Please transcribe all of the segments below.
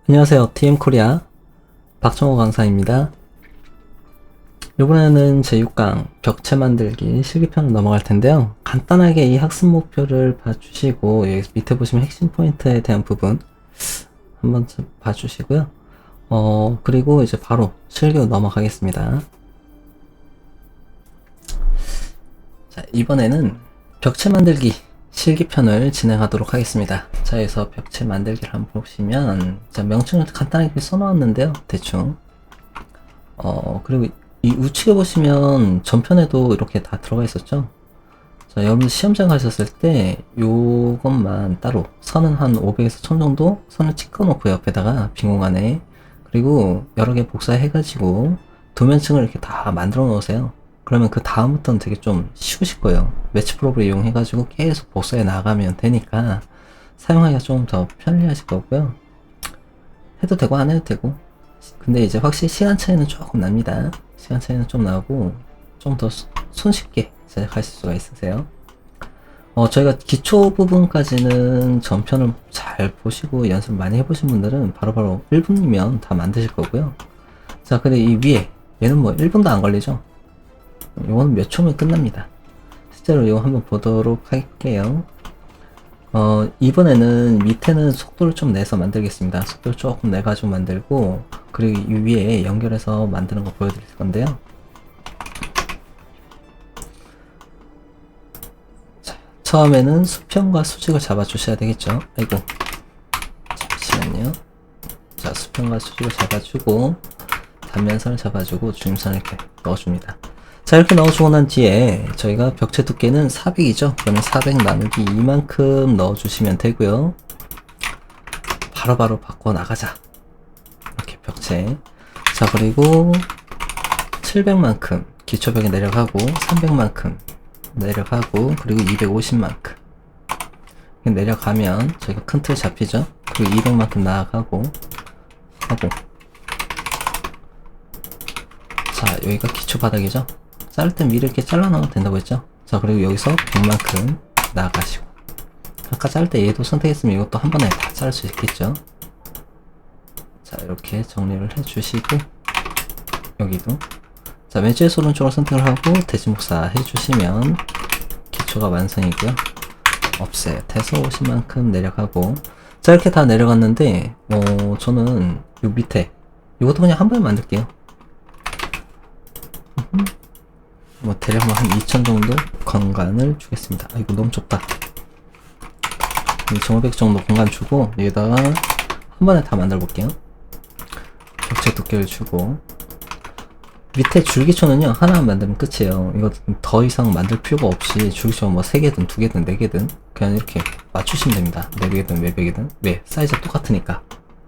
안녕하세요. TM코리아 박정호 강사입니다. 이번에는 제6강 벽체 만들기 실기편으로 넘어갈 텐데요. 간단하게 이 학습 목표를 봐주시고 여기 밑에 보시면 핵심 포인트에 대한 부분 한번 봐주시고요. 그리고 이제 바로 실기로 넘어가겠습니다. 자, 이번에는 벽체 만들기 실기편을 진행하도록 하겠습니다. 자, 여기서 벽체 만들기를 한번 보시면, 자, 명칭을 간단하게 써놓았는데요. 대충. 그리고 이 우측에 보시면 전편에도 이렇게 다 들어가 있었죠. 자, 여러분들 시험장 가셨을 때 요것만 따로 선은 한 500에서 1000 정도 선을 찍어 놓고 옆에다가 빈 공간에, 그리고 여러 개 복사해가지고 도면층을 이렇게 다 만들어 놓으세요. 그러면 그 다음부터는 되게 좀 쉬우실 거예요. 매치 프로브를 이용해가지고 계속 복사해 나가면 되니까 사용하기가 좀 더 편리하실 거고요. 해도 되고 안 해도 되고. 근데 이제 확실히 시간 차이는 조금 납니다. 시간 차이는 좀 나고 좀 더 손쉽게 제작하실 수가 있으세요. 저희가 기초 부분까지는 전편을 잘 보시고 연습 많이 해보신 분들은 바로바로 1분이면 다 만드실 거고요. 자, 근데 이 위에 얘는 뭐 1분도 안 걸리죠. 이거는 몇 초면 끝납니다. 실제로 이거 한번 보도록 할게요. 이번에는 밑에는 속도를 좀 내서 만들겠습니다. 속도를 조금 내가지고 만들고, 그리고 이 위에 연결해서 만드는 거 보여드릴 건데요. 자, 처음에는 수평과 수직을 잡아주셔야 되겠죠. 아이고, 잠시만요. 자, 수평과 수직을 잡아주고, 단면선을 잡아주고, 중심선을 이렇게 넣어줍니다. 자, 이렇게 넣어주고 난 뒤에 저희가 벽체 두께는 400이죠. 그러면 400 나누기 2만큼 넣어주시면 되고요. 바로바로 바꿔 나가자. 이렇게 벽체. 자, 그리고 700만큼 기초벽에 내려가고, 300만큼 내려가고, 그리고 250만큼 내려가면 저희가 큰 틀 잡히죠. 그리고 200만큼 나아가고 하고. 자, 여기가 기초 바닥이죠. 자를 땐 미리 이렇게 잘라 나가면 된다고 했죠. 자, 그리고 여기서 100만큼 나아가시고, 아까 자를 때 얘도 선택했으면 이것도 한 번에 다 자를 수 있겠죠. 자, 이렇게 정리를 해주시고, 여기도. 자, 왼쪽에서 오른쪽으로 선택을 하고 대칭복사 해주시면 기초가 완성이고요. offset해서 50만큼 내려가고. 자, 이렇게 다 내려갔는데 저는 요 밑에 이것도 그냥 한 번에 만들게요. 대략 한 2000 정도 공간을 주겠습니다. 아, 이거 너무 좁다. 2500 정도 공간 주고, 여기다가 한 번에 다 만들어 볼게요. 벽체 두께를 주고, 밑에 줄기초는요, 하나만 만들면 끝이에요. 이거 더 이상 만들 필요가 없이, 줄기초 뭐 3개든 2개든 4개든, 그냥 이렇게 맞추시면 됩니다. 4개든 외벽이든. 왜? 사이즈가 똑같으니까.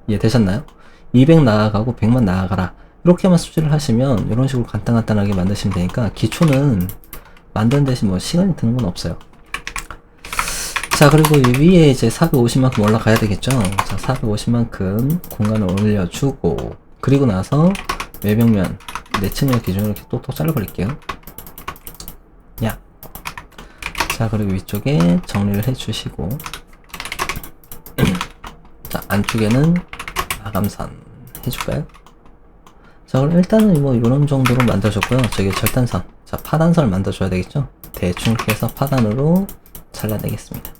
이해되셨나요? 200 나아가고 100만 나아가라. 이렇게만 수치를 하시면 이런 식으로 간단하게 만드시면 되니까 기초는 만드는 대신 뭐 시간이 드는 건 없어요. 자, 그리고 이 위에 이제 450만큼 올라가야 되겠죠. 자, 450만큼 공간을 올려주고, 그리고 나서 외벽면 내층면 기준으로 이렇게 똑똑 잘라버릴게요. 야. 자, 그리고 위쪽에 정리를 해주시고, 자, 안쪽에는 마감선 해줄까요? 자, 그럼 일단은 뭐 이런 정도로 만들어줬고요. 저기 절단선, 자, 파단선을 만들어줘야 되겠죠. 대충 이렇게 해서 파단으로 잘라내겠습니다.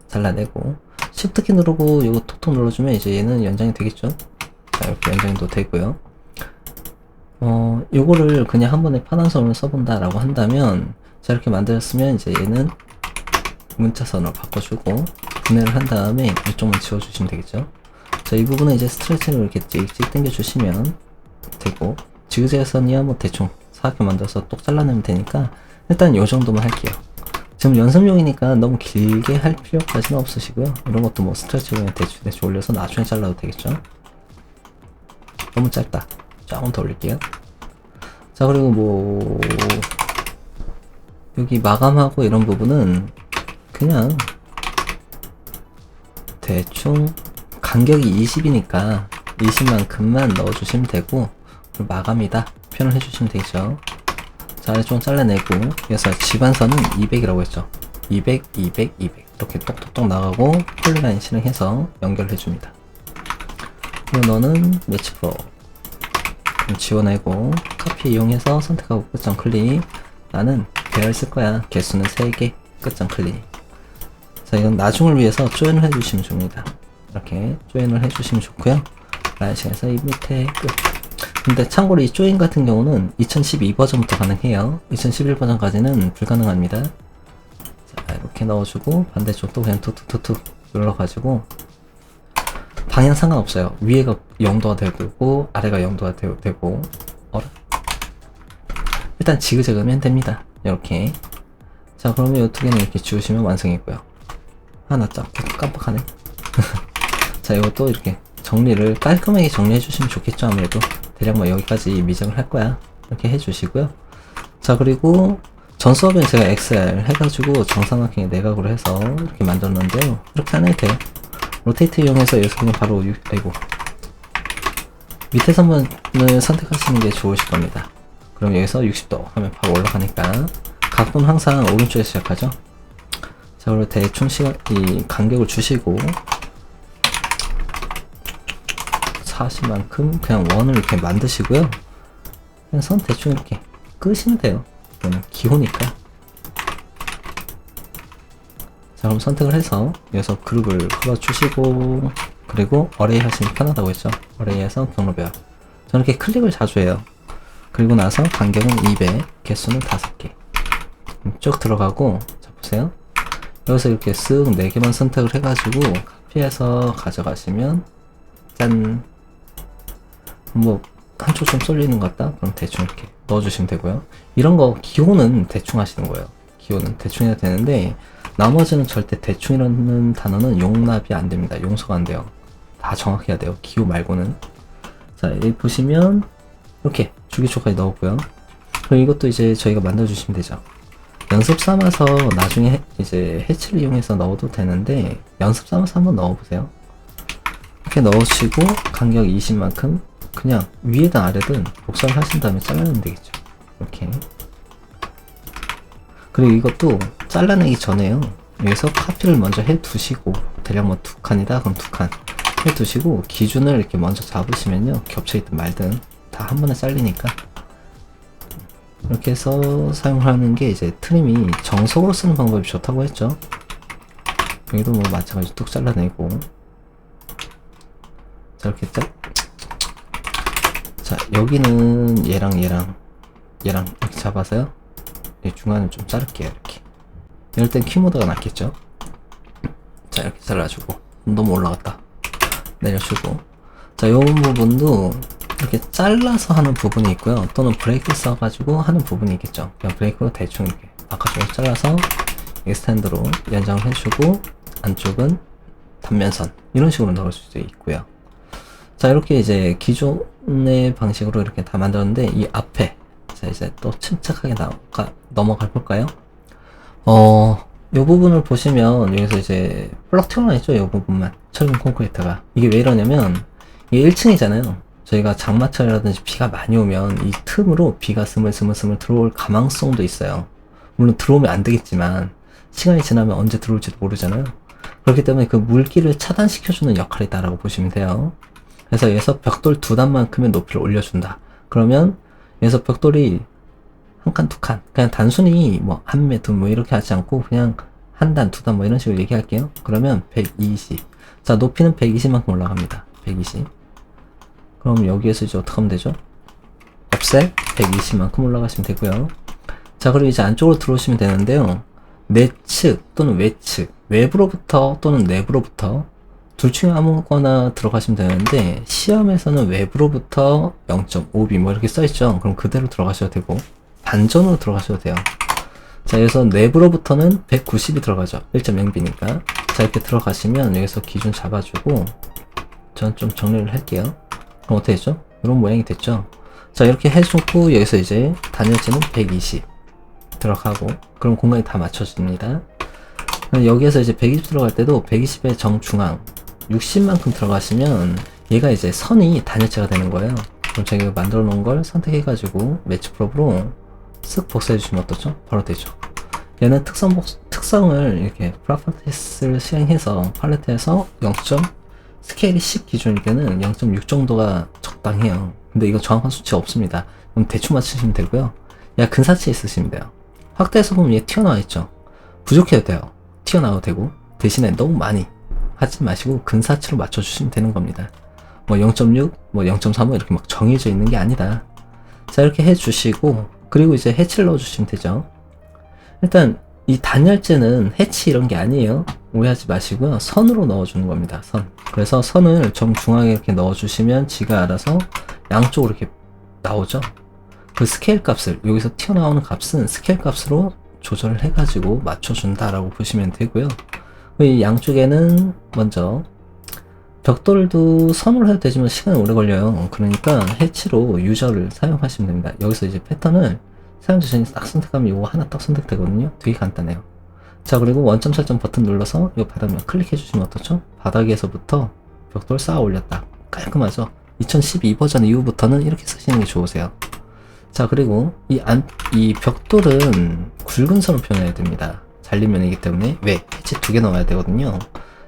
잘라내고 Shift 키 누르고 이거 톡톡 눌러주면 이제 얘는 연장이 되겠죠. 자, 이렇게 연장도 되고요. 요거를 그냥 한 번에 파단선으로 써본다 라고 한다면, 자, 이렇게 만들었으면 이제 얘는 문자선으로 바꿔주고 분해를 한 다음에 이쪽만 지워주시면 되겠죠. 자, 이 부분은 이제 스트레칭을 이렇게 찍찍 당겨주시면 되고, 지그재그선이야 뭐 대충 사각형 만들어서 똑 잘라내면 되니까 일단 요 정도만 할게요. 지금 연습용이니까 너무 길게 할 필요까지는 없으시고요. 이런 것도 뭐 스트레칭을 대충 올려서 나중에 잘라도 되겠죠. 너무 짧다. 조금 더 올릴게요. 자, 그리고 뭐 여기 마감하고 이런 부분은 그냥 대충 간격이 20이니까 20만큼만 넣어주시면 되고, 마감이다 표현을 해주시면 되죠. 자, 아래 좀 잘라내고, 그래서 지반선은 200이라고 했죠. 200, 200, 200 이렇게 똑똑똑 나가고 폴리라인 실행해서 연결해 줍니다. 그리고 너는 매치 프로 지워내고 카피 이용해서 선택하고 끝점 클릭. 나는 배열 쓸 거야. 개수는 3개. 끝점 클릭. 자, 이건 나중을 위해서 조인을 해주시면 좋습니다. 이렇게 조인을 해주시면 좋고요. 라이팅에서 이 밑에 끝. 근데 참고로 이 조인 같은 경우는 2012 버전부터 가능해요. 2011 버전까지는 불가능합니다. 자, 이렇게 넣어주고 반대쪽도 그냥 툭툭툭툭 눌러가지고 방향 상관없어요. 위에가 0도가 되고 아래가 0도가 되고 일단 지그재그면 됩니다. 이렇게. 자, 그러면 이 두 개는 이렇게 지우시면 완성이고요. 하나 짝 깜빡하네. 자, 이것도 이렇게 정리를 깔끔하게 정리해 주시면 좋겠죠. 아무래도 대략 뭐 여기까지 미적을 할 거야. 이렇게 해 주시고요. 자, 그리고 전 수업엔 제가 XR 해가지고 정삼각형의 내각으로 해서 이렇게 만들었는데요. 이렇게 안 해도 돼요. 로테이트 이용해서 여기서 그냥 바로 아이고 밑에 선분을 선택하시는 게 좋으실 겁니다. 그럼 여기서 60도 하면 바로 올라가니까 각도는 항상 오른쪽에서 시작하죠. 자, 그리고 대충 이 간격을 주시고 40만큼 그냥 원을 이렇게 만드시고요. 그냥 선 대충 이렇게 끄시면 돼요. 이거는 기호니까. 자, 그럼 선택을 해서 여기서 그룹을 풀어주시고 그리고 어레이 하시면 편하다고 했죠. 어레이에서 경로별. 저는 이렇게 클릭을 자주 해요. 그리고 나서 간격은 200, 개수는 5개. 쭉 들어가고, 자, 보세요. 여기서 이렇게 쓱 4개만 선택을 해가지고 카피해서 가져가시면 짠. 뭐 한쪽 좀 쏠리는 것 같다? 그럼 대충 이렇게 넣어주시면 되고요. 이런 거 기호는 대충 하시는 거예요. 기호는 대충 해야 되는데 나머지는 절대 대충이라는 단어는 용납이 안 됩니다. 용서가 안 돼요. 다 정확해야 돼요. 기호 말고는. 자, 여기 보시면 이렇게 주기초까지 넣었고요. 그럼 이것도 이제 저희가 만들어주시면 되죠. 연습 삼아서 나중에 이제 해치를 이용해서 넣어도 되는데 연습 삼아서 한번 넣어보세요. 이렇게 넣으시고 간격 20만큼 그냥 위에든 아래든 복사를 하신 다음에 잘라내면 되겠죠. 이렇게. 그리고 이것도 잘라내기 전에요. 여기서 카피를 먼저 해 두시고 대략 뭐 2칸이다 그럼 2칸 해 두시고 기준을 이렇게 먼저 잡으시면요. 겹쳐있든 말든 다 한 번에 잘리니까 이렇게 해서 사용하는 게 이제 트림이 정석으로 쓰는 방법이 좋다고 했죠. 여기도 뭐 마찬가지로 뚝 잘라내고 자, 이렇게 자, 여기는 얘랑 이렇게 잡아서요. 중간을 좀 자를게요. 이렇게. 이럴 땐 키보드가 낫겠죠. 자, 이렇게 잘라주고 너무 올라갔다. 내려주고 자, 요 부분도 이렇게 잘라서 하는 부분이 있고요. 또는 브레이크 써가지고 하는 부분이 있겠죠. 그냥 브레이크로 대충 이렇게 바깥쪽으로 잘라서 스탠드로 연장을 해주고 안쪽은 단면선 이런 식으로 넣을 수도 있고요. 자, 이렇게 이제 기존의 방식으로 이렇게 다 만들었는데 이 앞에 자, 이제 또 침착하게 넘어가 볼까요? 요 부분을 보시면 여기서 이제 블럭 튀어나와 있죠. 요 부분만 철근 콘크리트가 이게 왜 이러냐면 이게 1층이잖아요. 저희가 장마철이라든지 비가 많이 오면 이 틈으로 비가 스물스물 들어올 가망성도 있어요. 물론 들어오면 안 되겠지만 시간이 지나면 언제 들어올지도 모르잖아요. 그렇기 때문에 그 물기를 차단시켜주는 역할이다라고 보시면 돼요. 그래서 여기서 벽돌 2단만큼의 높이를 올려준다. 그러면 여기서 벽돌이 한 칸, 2칸 그냥 단순히 뭐 한 매, 두 뭐 이렇게 하지 않고 그냥 한 단, 2단 뭐 이런 식으로 얘기할게요. 그러면 120. 자, 높이는 120만큼 올라갑니다. 120. 그럼 여기에서 이제 어떻게 하면 되죠? offset 120만큼 올라가시면 되고요. 자, 그리고 이제 안쪽으로 들어오시면 되는데요. 내측 또는 외측, 외부로부터 또는 내부로부터 둘 중에 아무거나 들어가시면 되는데 시험에서는 외부로부터 0.5b 뭐 이렇게 써있죠. 그럼 그대로 들어가셔도 되고 반전으로 들어가셔도 돼요. 자, 여기서 내부로부터는 190이 들어가죠. 1.0b니까. 자, 이렇게 들어가시면 여기서 기준 잡아주고 전 좀 정리를 할게요. 그럼 어떻게 됐죠? 이런 모양이 됐죠. 자, 이렇게 해주고 여기서 이제 단열재는 120 들어가고 그럼 공간이 다 맞춰집니다. 여기에서 이제 120 들어갈 때도 120의 정중앙 60만큼 들어가시면 얘가 이제 선이 단열재가 되는 거예요. 그럼 저희가 만들어 놓은 걸 선택해가지고 매치 프롭으로 쓱 복사해 주시면 어떻죠? 바로 되죠. 얘는 특성을 이렇게 프로퍼티스를 실행해서 팔레트에서 스케일이 10 기준일 때는 0.6 정도가 적당해요. 근데 이거 정확한 수치가 없습니다. 그럼 대충 맞추시면 되고요. 야, 근사치 있으시면 돼요. 확대해서 보면 얘 튀어나와 있죠. 부족해도 돼요. 튀어나와도 되고, 대신에 너무 많이 하지 마시고 근사치로 맞춰주시면 되는 겁니다. 뭐 0.6, 뭐 0.35 이렇게 막 정해져 있는 게 아니다. 자, 이렇게 해주시고, 그리고 이제 해치를 넣어주시면 되죠. 일단 이 단열재는 해치 이런 게 아니에요. 오해하지 마시고요. 선으로 넣어주는 겁니다. 선. 그래서 선을 정중앙에 이렇게 넣어주시면 지가 알아서 양쪽으로 이렇게 나오죠. 그 스케일 값을, 여기서 튀어나오는 값은 스케일 값으로 조절을 해가지고 맞춰준다라고 보시면 되고요. 이 양쪽에는 먼저 벽돌도 선으로 해도 되지만 시간이 오래 걸려요. 그러니까 해치로 유저를 사용하시면 됩니다. 여기서 이제 패턴을 사용자 전에 딱 선택하면 이거 하나 딱 선택되거든요. 되게 간단해요. 자, 그리고 원점 설정 버튼 눌러서 이 바닥면 클릭해 주시면 어떻죠? 바닥에서부터 벽돌 쌓아 올렸다. 깔끔하죠? 2012 버전 이후부터는 이렇게 쓰시는 게 좋으세요. 자, 그리고 이 벽돌은 굵은 선을 표현해야 됩니다. 잘리면이기 때문에. 왜? 해치 2개 넣어야 되거든요.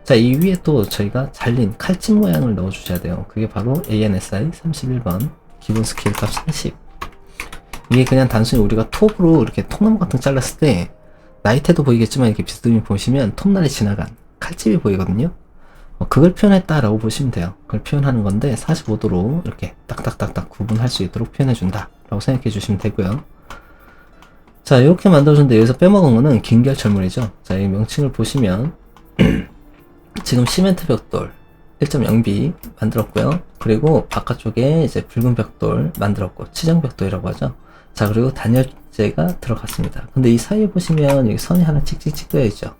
자, 이 위에 또 저희가 잘린 칼집 모양을 넣어 주셔야 돼요. 그게 바로 ANSI 31번 기본 스케일 값 30. 이게 그냥 단순히 우리가 톱으로 이렇게 통나무 같은 거 잘랐을 때 나이테도 보이겠지만 이렇게 비스듬히 보시면 톱날이 지나간 칼집이 보이거든요. 그걸 표현했다라고 보시면 돼요. 그걸 표현하는 건데 45도로 이렇게 딱딱딱딱 구분할 수 있도록 표현해준다 라고 생각해 주시면 되고요. 자, 이렇게 만들어줬는데 여기서 빼먹은 거는 긴결철물이죠. 자, 이 명칭을 보시면 지금 시멘트 벽돌 1.0B 만들었고요. 그리고 바깥쪽에 이제 붉은 벽돌 만들었고 치정 벽돌이라고 하죠. 자, 그리고 단열재가 들어갔습니다. 근데 이 사이에 보시면 여기 선이 하나 찍찍찍 껴 있죠.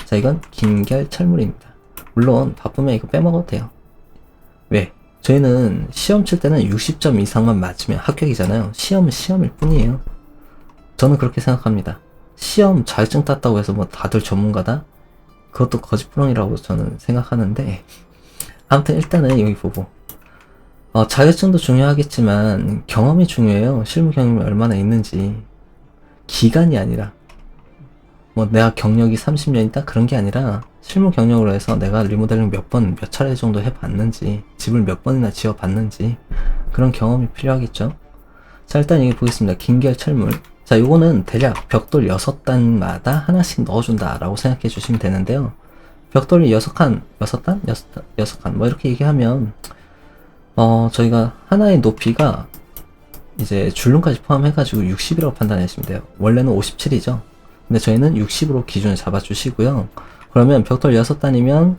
자, 이건 긴결 철물입니다. 물론 바쁘면 이거 빼먹어도 돼요. 왜? 저희는 시험 칠 때는 60점 이상만 맞으면 합격이잖아요. 시험은 시험일 뿐이에요. 저는 그렇게 생각합니다. 시험 자격증 땄다고 해서 뭐 다들 전문가다? 그것도 거짓부렁이라고 저는 생각하는데, 아무튼 일단은 여기 보고 자격증도 중요하겠지만 경험이 중요해요. 실무 경험이 얼마나 있는지. 기간이 아니라 뭐 내가 경력이 30년이다 그런 게 아니라 실무 경력으로 해서 내가 리모델링 몇 차례 정도 해봤는지, 집을 몇 번이나 지어봤는지 그런 경험이 필요하겠죠. 자, 일단 여기 보겠습니다. 긴결 철물. 자, 요거는 대략 벽돌 6단마다 하나씩 넣어준다 라고 생각해 주시면 되는데요. 벽돌이 6칸 뭐 이렇게 얘기하면 저희가 하나의 높이가 이제 줄눈까지 포함해가지고 60이라고 판단하시면 돼요. 원래는 57이죠. 근데 저희는 60으로 기준을 잡아주시고요. 그러면 벽돌 6단이면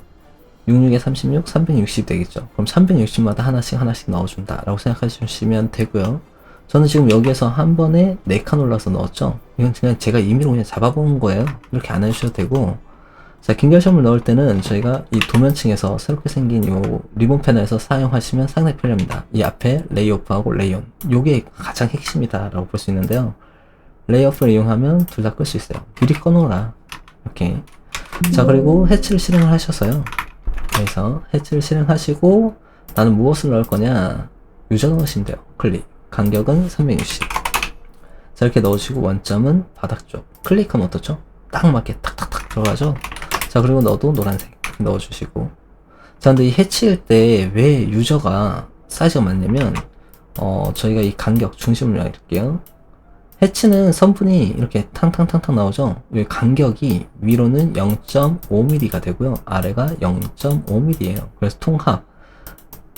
66에 36, 360 되겠죠. 그럼 360마다 하나씩 넣어준다 라고 생각해 주시면 되고요. 저는 지금 여기에서 한 번에 4칸 올라서 넣었죠. 이건 그냥 제가 임의로 그냥 잡아본 거예요. 이렇게 안 해주셔도 되고. 자, 긴결점을 넣을 때는 저희가 이 도면층에서 새롭게 생긴 이 리본 패널에서 사용하시면 상당히 편리합니다. 이 앞에 레이오프하고 레이온, 요게 가장 핵심이다 라고 볼 수 있는데요. 레이오프를 이용하면 둘 다 끌 수 있어요. 미리 꺼놓으라 이렇게. 자, 그리고 해치를 실행을 하셔서요. 그래서 해치를 실행하시고 나는 무엇을 넣을 거냐, 유저 넣으시면 돼요. 클릭. 간격은 360. 자, 이렇게 넣으시고 원점은 바닥 쪽 클릭하면 어떻죠? 딱 맞게 탁탁탁 들어가죠. 자, 그리고 너도 노란색 넣어주시고. 자, 근데 이 해치일 때 왜 유저가 사이즈가 맞냐면 저희가 이 간격 중심을 이렇게요. 해치는 선분이 이렇게 탕탕탕탕 나오죠. 이 간격이 위로는 0.5mm가 되고요, 아래가 0.5mm예요. 그래서 통합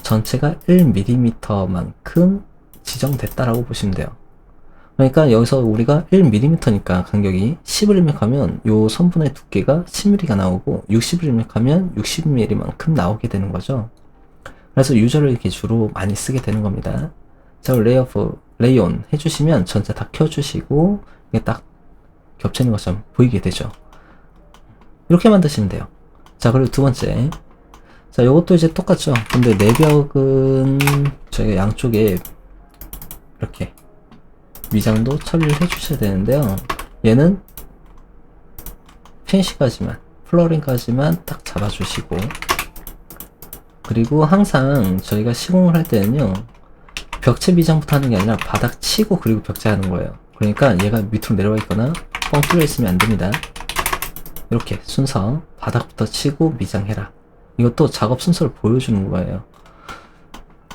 전체가 1mm만큼 지정됐다라고 보시면 돼요. 그러니까 여기서 우리가 1mm니까 간격이 10을 입력하면 요 선분의 두께가 10mm가 나오고 60을 입력하면 60mm만큼 나오게 되는 거죠. 그래서 유저를 이렇게 주로 많이 쓰게 되는 겁니다. 자, 레이온 해주시면 전체 다 켜주시고 이게 딱 겹치는 것처럼 보이게 되죠. 이렇게 만드시면 돼요. 자, 그리고 두 번째. 자, 요것도 이제 똑같죠. 근데 내벽은 저희가 양쪽에 이렇게 위장도 처리를 해주셔야 되는데요. 얘는 피니시까지만, 플로링까지만 딱 잡아주시고, 그리고 항상 저희가 시공을 할 때는요, 벽체 미장부터 하는 게 아니라 바닥 치고 그리고 벽체 하는 거예요. 그러니까 얘가 밑으로 내려와 있거나 뻥 뚫려 있으면 안 됩니다. 이렇게 순서 바닥부터 치고 미장해라. 이것도 작업 순서를 보여주는 거예요.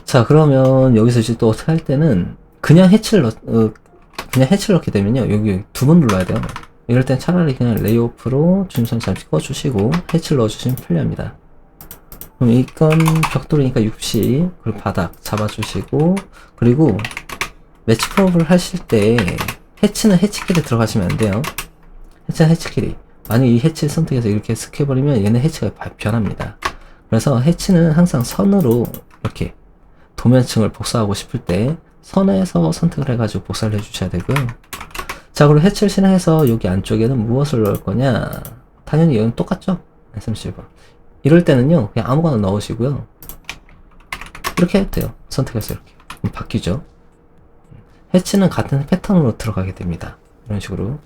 자, 그러면 여기서 이제 또 할 때는 그냥 해치를 넣게 되면요. 여기 두 번 눌러야 돼요. 이럴 땐 차라리 그냥 레이오프로 중선 잠시 꺼주시고 해치를 넣어주시면 편리합니다. 그럼 이건 벽돌이니까 60, 그리고 바닥 잡아주시고, 그리고 매치 프로브를 하실 때 해치는 해치끼리 들어가시면 안 돼요. 해치는 해치끼리. 만약 이 해치를 선택해서 이렇게 스켜버리면 얘는 해치가 변합니다. 그래서 해치는 항상 선으로 이렇게 도면층을 복사하고 싶을 때 선에서 선택을 해가지고 복사를 해주셔야 되고요. 자, 그리고 해치를 실행해서 여기 안쪽에는 무엇을 넣을 거냐? 당연히 여기는 똑같죠? SMC1번. 이럴 때는요, 그냥 아무거나 넣으시고요. 이렇게 해도 돼요. 선택해서 이렇게. 그럼 바뀌죠? 해치는 같은 패턴으로 들어가게 됩니다. 이런 식으로.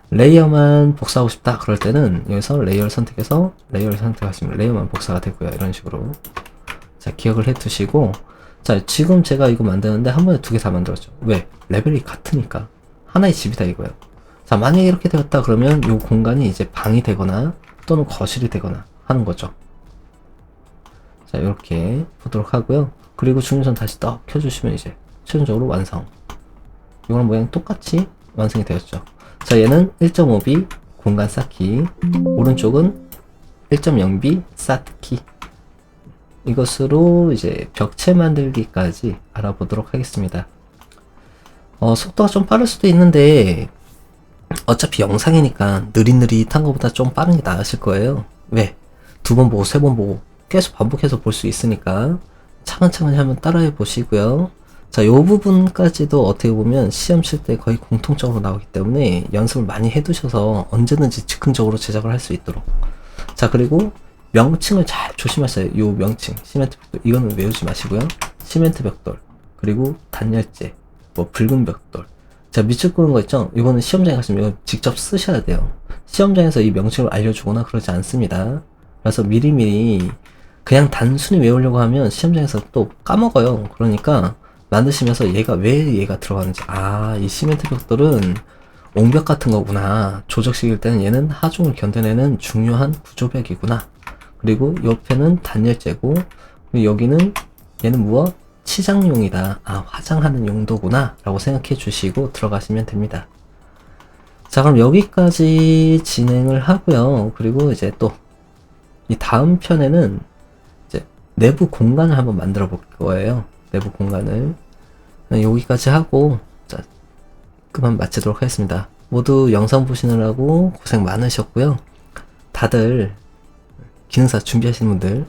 레이어만 복사하고 싶다. 그럴 때는 여기서 레이어를 선택해서 레이어를 선택하시면 레이어만 복사가 되고요. 이런 식으로. 자, 기억을 해 두시고. 자, 지금 제가 이거 만드는데 한 번에 두 개 다 만들었죠. 왜? 레벨이 같으니까. 하나의 집이다 이거예요. 자, 만약에 이렇게 되었다 그러면 이 공간이 이제 방이 되거나 또는 거실이 되거나 하는 거죠. 자, 이렇게 보도록 하고요. 그리고 중립선 다시 떡 켜주시면 이제 최종적으로 완성. 이거랑 모양 똑같이 완성이 되었죠. 자, 얘는 1.5B 공간 쌓기, 오른쪽은 1.0B 쌓기. 이것으로 이제 벽체 만들기까지 알아보도록 하겠습니다. 속도가 좀 빠를 수도 있는데 어차피 영상이니까 느릿느릿한 것보다 좀 빠른 게 나으실 거예요. 왜? 두 번 보고 세 번 보고 계속 반복해서 볼 수 있으니까 차근차근히 한번 따라해 보시고요. 자, 요 부분까지도 어떻게 보면 시험 칠 때 거의 공통적으로 나오기 때문에 연습을 많이 해두셔서 언제든지 즉흥적으로 제작을 할 수 있도록. 자, 그리고 명칭을 잘 조심하세요. 요 명칭, 시멘트 벽돌, 이거는 외우지 마시고요. 시멘트 벽돌, 그리고 단열재, 뭐 붉은 벽돌. 자, 밑줄 끄는 거 있죠? 이거는 시험장에 가시면 이거 직접 쓰셔야 돼요. 시험장에서 이 명칭을 알려주거나 그러지 않습니다. 그래서 미리미리 그냥 단순히 외우려고 하면 시험장에서 또 까먹어요. 그러니까 만드시면서 얘가 들어가는지, 이 시멘트 벽돌은 옹벽 같은 거구나. 조적식일 때는 얘는 하중을 견뎌내는 중요한 구조벽이구나. 그리고 옆에는 단열재고, 그리고 여기는 얘는 무엇? 치장용이다. 화장하는 용도구나. 라고 생각해 주시고 들어가시면 됩니다. 자, 그럼 여기까지 진행을 하고요. 그리고 이제 또 이 다음 편에는 이제 내부 공간을 한번 만들어 볼 거예요. 내부 공간을. 여기까지 하고, 자, 그만 마치도록 하겠습니다. 모두 영상 보시느라고 고생 많으셨고요. 다들 기능사 준비하시는 분들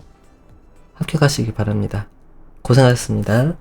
합격하시기 바랍니다. 고생하셨습니다.